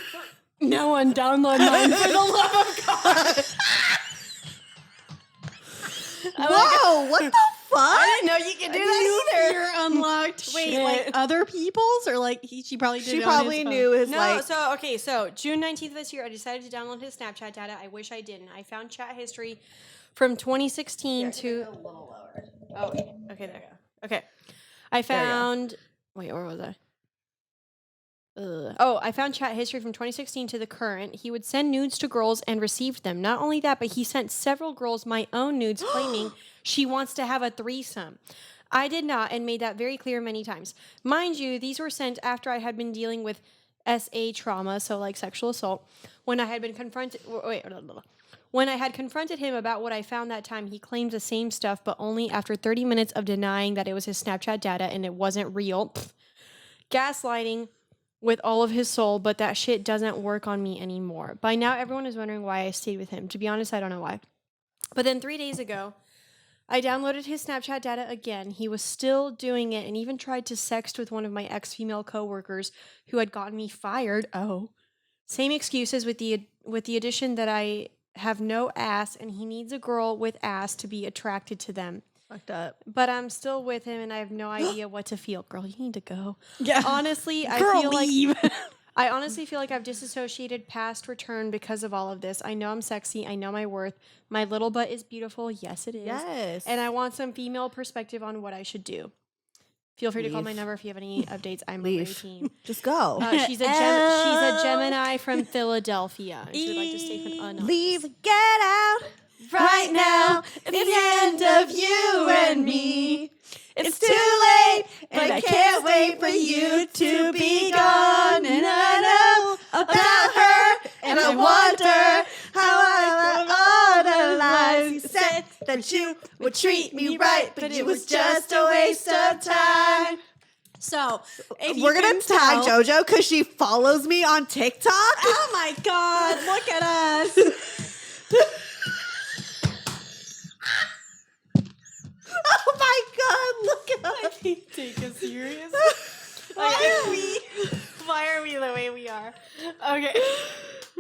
No one download mine for the love of God. Whoa, what the fuck? I didn't know you could do that either. You're unlocked. Wait, Shit. like other people's or like she probably did She it on his probably phone? knew his No, so June 19th of this year, I decided to download his Snapchat data. I wish I didn't. I found chat history from 2016 to. a little lower. Oh, okay, there you go. Okay. I found. Wait, where was I? I found chat history from 2016 to the current. He would send nudes to girls and received them. Not only that, but he sent several girls my own nudes claiming she wants to have a threesome. I did not and made that very clear many times. Mind you, these were sent after I had been dealing with SA trauma, so like sexual assault. When I had been confronted... When I had confronted him about what I found that time, he claimed the same stuff, but only after 30 minutes of denying that it was his Snapchat data and it wasn't real. Gaslighting with all of his soul, but that shit doesn't work on me anymore. By now, everyone is wondering why I stayed with him. To be honest, I don't know why. But then 3 days ago, I downloaded his Snapchat data again. He was still doing it and even tried to sext with one of my ex-female coworkers who had gotten me fired. Oh. Same excuses with the addition that I have no ass and he needs a girl with ass to be attracted to them. Fucked up. But I'm still with him and I have no idea what to feel. Girl, you need to go. Yeah. Honestly, leave. I honestly feel like I've disassociated past return because of all of this. I know I'm sexy. I know my worth. My little butt is beautiful. Yes, it is. Yes. And I want some female perspective on what I should do. Feel free to call my Leave. number if you have any updates. I'm on Leave. team. Just go. She's a Gemini from Philadelphia. And she would like to stay anonymous. Leave, get out right now. It's the end of you and me. It's too late, and I can't wait for you to be gone. And I know about her, and I wonder how I analyze. You said that you would treat me right, but it was just a waste of time. So, if you We're gonna can tag tell- JoJo because she follows me on TikTok. Oh my God! Look at us. Oh my God! Look at us. Take us serious. Why are we the way we are? Okay.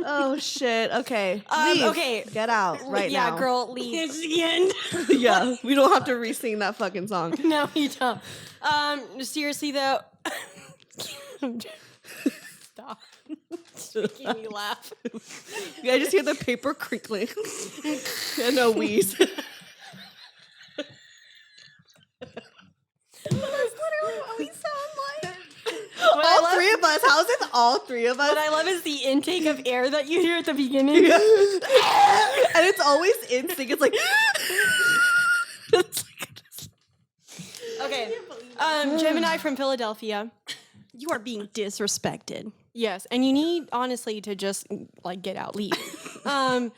Oh shit. Okay. Leave. Okay. Get out right yeah, now. girl, leave. It's the end. Yeah. We don't have to re-sing that fucking song. No, you don't. Seriously though. Stop. It's making me laugh. Yeah, I just hear the paper crinkling and a wheeze. That's literally what we sound like. All three of us. How's it all three of us? What I love is the intake of air that you hear at the beginning. Yeah. And it's always in sync. It's like. It's like Okay. Gemini from Philadelphia. You are being disrespected. Yes, and you need honestly to just like get out, leave. And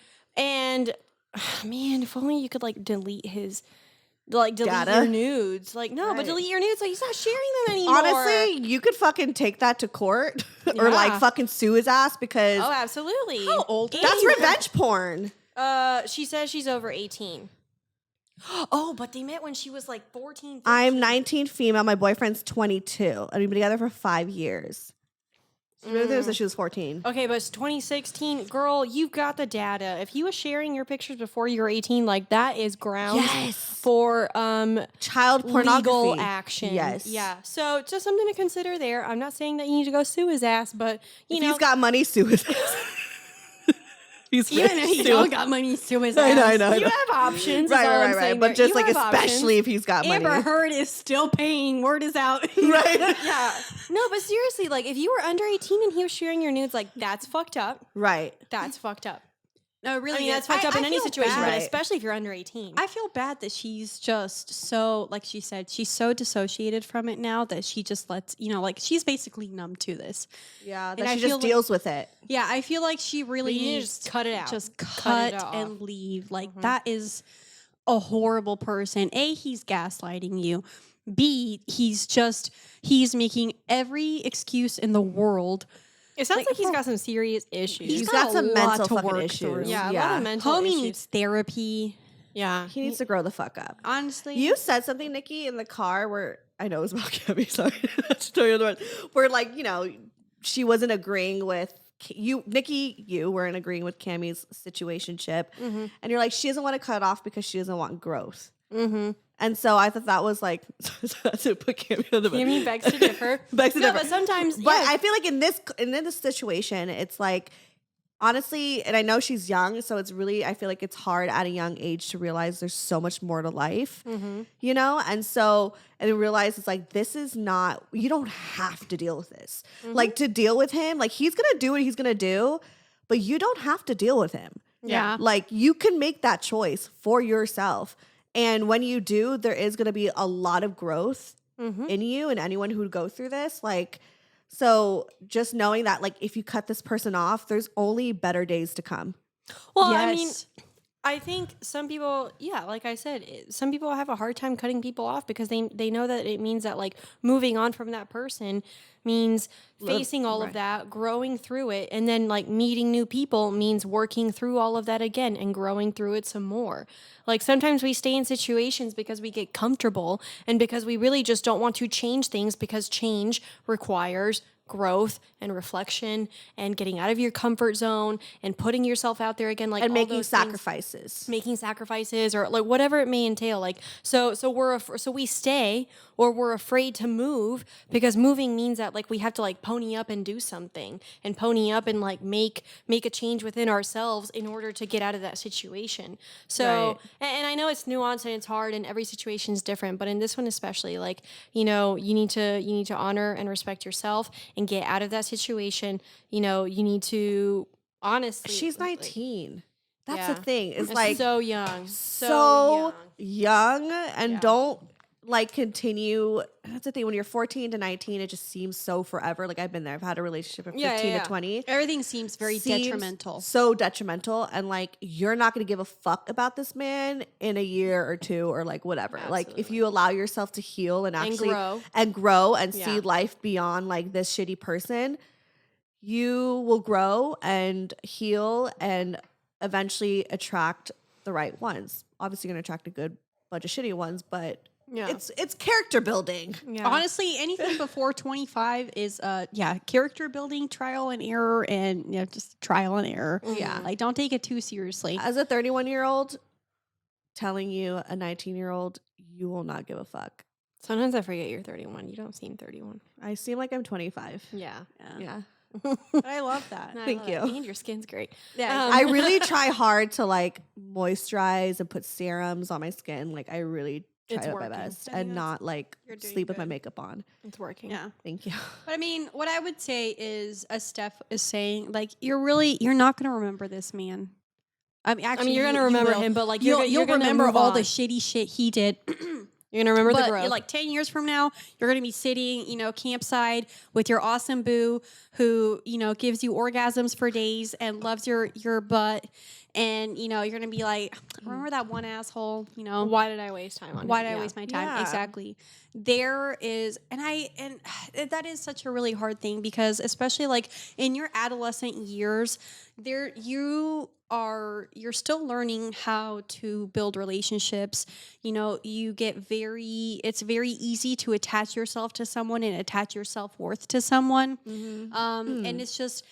man, if only you could like delete his delete Data? your nudes. Like no, but Right. delete your nudes so he's not sharing them anymore. honestly, you could fucking take that to court or like Yeah. fucking sue his ass because Oh, absolutely. How old is that's he? revenge porn. She says she's over 18. Oh, but they met when she was like 14. 15. I'm 19 female. My boyfriend's 22. And we've been together for 5 years. She was there since she was 14. Okay, but it's 2016. Girl, you've got the data. If he was sharing your pictures before you were 18, like that is grounds Yes. for Child pornography. legal action. Yes. Yeah. So just something to consider there. I'm not saying that you need to go sue his ass, but you If know, he's got money, sue his ass. He's Even if he rich, don't sue- got money, sue his I ass. know, I know. you have options. is Right, all I'm right, right. saying But there. just You like, have especially options. if he's got money. Amber Heard is still paying. Word is out. Right? Yeah. No, but seriously, like if you were under 18 and he was sharing your nudes, like that's fucked up. Right. That's fucked up. No, I really, mean, that's fucked up in any feel situation, bad. but Right. especially if you're under 18. I feel bad that she's just so, like she said, she's so dissociated from it now that she just lets, like she's basically numb to this. Yeah, And that I she feel just like- deals with it. Yeah, I feel like she really you need to needs just cut it out. Just Cut it cut off. and leave. Like that is a horrible person. A, he's gaslighting you. B, he's making every excuse in the world. It sounds like he's got some serious issues. He's got a some lot mental to fucking work issues. through. yeah, a lot of mental Homie issues. needs therapy. Yeah. He needs to grow the fuck up. Honestly, You said something, Nikki, in the car where I know it was about Cami. Sorry, to tell you the one where like she wasn't agreeing with you, Nikki. You weren't agreeing with Cami's situationship, and you're like she doesn't want to cut off because she doesn't want growth. Mm-hmm. And so I thought that was like to put Cami on the Cami begs to differ. begs to No, differ. but sometimes, But yeah. I feel like in this situation, it's like honestly, and I know she's young, so it's really I feel like it's hard at a young age to realize there's so much more to life, and so and realize it's like this is not you don't have to deal with this. Like to deal with him, like he's gonna do what he's gonna do, but you don't have to deal with him. yeah. Like you can make that choice for yourself. And when you do, there is going to be a lot of growth in you and anyone who would go through this. Like, so just knowing that, like, if you cut this person off, there's only better days to come. Well, I mean, Yes. I think some people, yeah, like I said, some people have a hard time cutting people off because they know that it means that like moving on from that person means facing all of right. that, growing through it, and then like meeting new people means working through all of that again and growing through it some more. Like sometimes we stay in situations because we get comfortable and because we really just don't want to change things because change requires growth and reflection and getting out of your comfort zone and putting yourself out there again, like And all making those things. sacrifices. Making sacrifices or like whatever it may entail. Like so we stay or we're afraid to move because moving means that like we have to like pony up and do something and pony up and like make a change within ourselves in order to get out of that situation. So Right. and I know it's nuanced and it's hard and every situation is different, but in this one especially, like you need to honor and respect yourself and get out of that situation. You need to honestly. She's like, 19. That's yeah. the thing. It's It's like so young. so young and Yeah. don't like continue. That's the thing. When you're 14 to 19, it just seems so forever. Like I've been there. I've had a relationship at 15 to 20. Everything seems very Seems detrimental. So detrimental. And like, you're not going to give a fuck about this man in a year or two or like whatever. Like, if Absolutely. you allow yourself to heal and actually grow. and Yeah. see life beyond like this shitty person, you will grow and heal and eventually attract the right ones. Obviously, you're going to attract a good bunch of shitty ones, but Yeah. it's character building. Yeah. Honestly, anything before 25 is character building, trial and error, and just trial and error. Yeah. Like don't take it too seriously. As a 31-year-old telling you a 19-year-old, you will not give a fuck. Sometimes I forget you're 31. You don't seem 31. I seem like I'm 25. Yeah. Yeah. But I love that. No, I Thank love you. that. And your skin's great. Yeah, Um, I really try hard to like moisturize and put serums on my skin. Like I really try It's my working. best I think and not like you're doing sleep with my good. makeup on. It's working. yeah. Thank you. But I mean, what I would say is, as Steph is saying, like you're not going to remember this man. I mean, actually, you're you- gonna you remember will. him, but like you'll you're gonna remember move all on. the shitty shit he did. You're gonna remember but the growth. like 10 years from now, you're going to be sitting, campside with your awesome boo who, gives you orgasms for days and loves your butt. And, you're going to be like, remember that one asshole, why did I waste time on why him? did I Yeah. waste my time? Yeah. Exactly. There is, and that is such a really hard thing because especially like in your adolescent years, you're still learning how to build relationships. It's very easy to attach yourself to someone and attach your self-worth to someone. And it's just,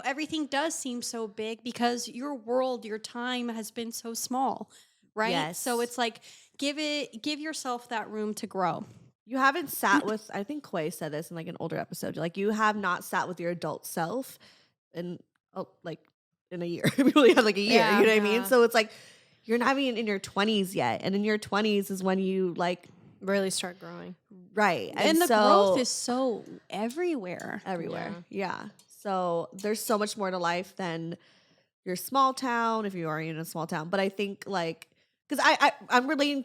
everything does seem so big because your world, your time has been so small, right? Yes. So it's like, give yourself that room to grow. You haven't sat with, I think Quay said this in like an older episode. Like you have not sat with your adult self in in a year. We only have like a year. Yeah, You know what I mean? yeah. So it's like you're not even in your 20s yet. And in your 20s is when you like Really start growing. right. And the so, growth is so everywhere. everywhere. Yeah. So there's so much more to life than you're small town, if you are in a small town. But I think like, because I'm thinking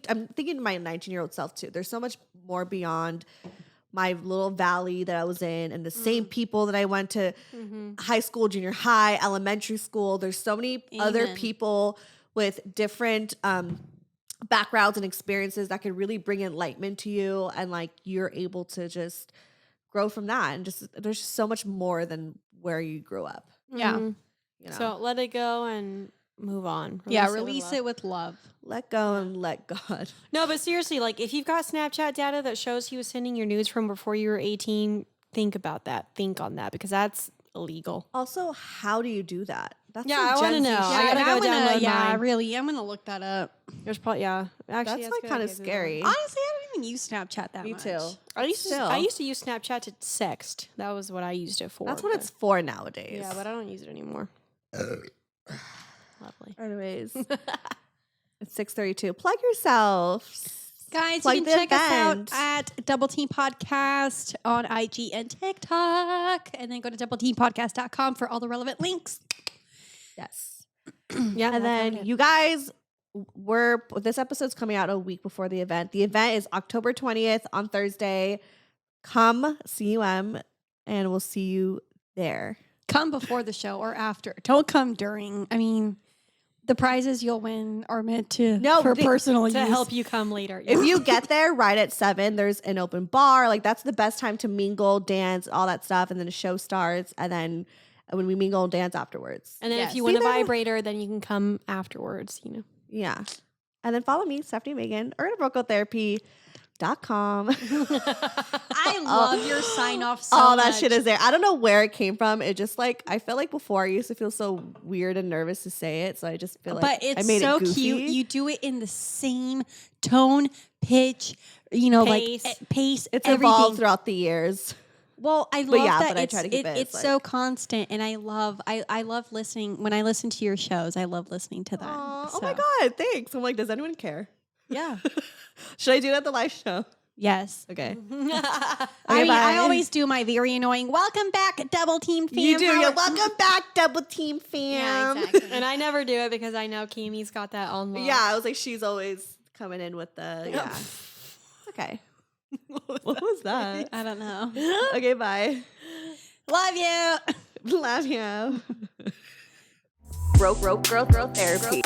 to my 19-year-old self too. There's so much more beyond my little valley that I was in, and the same people that I went to high school, junior high, elementary school. There's so many other people with different backgrounds and experiences that could really bring enlightenment to you, and like you're able to just grow from that. And just there's just so much more than where you grew up. Yeah. You know? So let it go and move on. Release it with love. Let go and let God. No, but seriously, like if you've got Snapchat data that shows he was sending your nudes from before you were 18, think about that. Think on that, because that's illegal. Also, how do you do that? That's Yeah, some I wanna Gen Z know. shit. I gotta go download mine. really. I'm gonna look that up. There's probably actually That's like good kind of idea. scary. Honestly, I don't even use Snapchat that Me much. too. I used Still. to use Snapchat to sext. That was what I used it for. That's what it's for nowadays. Yeah, but I don't use it anymore. Lovely. Anyways, it's 6:32. Plug yourself. Guys, Plug you the can check event. us out at Double Team Podcast on IG and TikTok. And then go to doubleteampodcast.com for all the relevant links. Yes. Yeah, And then you guys, this episode's coming out a week before the event. The event is October 20th on Thursday. Come CUM, and we'll see you there. Come before the show or after. Don't come during. I mean, the prizes you'll win are meant to for personal to use. help you come later. If you get there right at 7, there's an open bar. Like that's the best time to mingle, dance, all that stuff, and then the show starts. And then when we mingle, dance afterwards. And then Yes. if you win a vibrator, then you can come afterwards. Yeah. And then follow me, Stefanie Maegan, or at brocotherapy.com. I love your sign off so All that much. shit is there. I don't know where it came from. It just like I felt like before I used to feel so weird and nervous to say it, so I just feel like But it's I made so it goofy. cute. You do it in the same tone, pitch, Pace. like pace. It's everything. evolved throughout the years. Well, I love that but I try to keep it. it's so constant, and I love listening. When I listen to your shows, I love listening to them. Aw, So, oh my god, thanks. I'm like, does anyone care? yeah, Should I do it at the live show? yes. Okay. I Okay, mean, I bye. always do my very annoying welcome back, Double Team fam. You do. How- You're welcome back, Double Team fam. Yeah, exactly. And I never do it because I know Kami's got that on lock. Yeah, I was like, she's always coming in with the yeah. Okay. What was that? I don't know. Okay, bye. Love you. Love you. Broke girl therapy.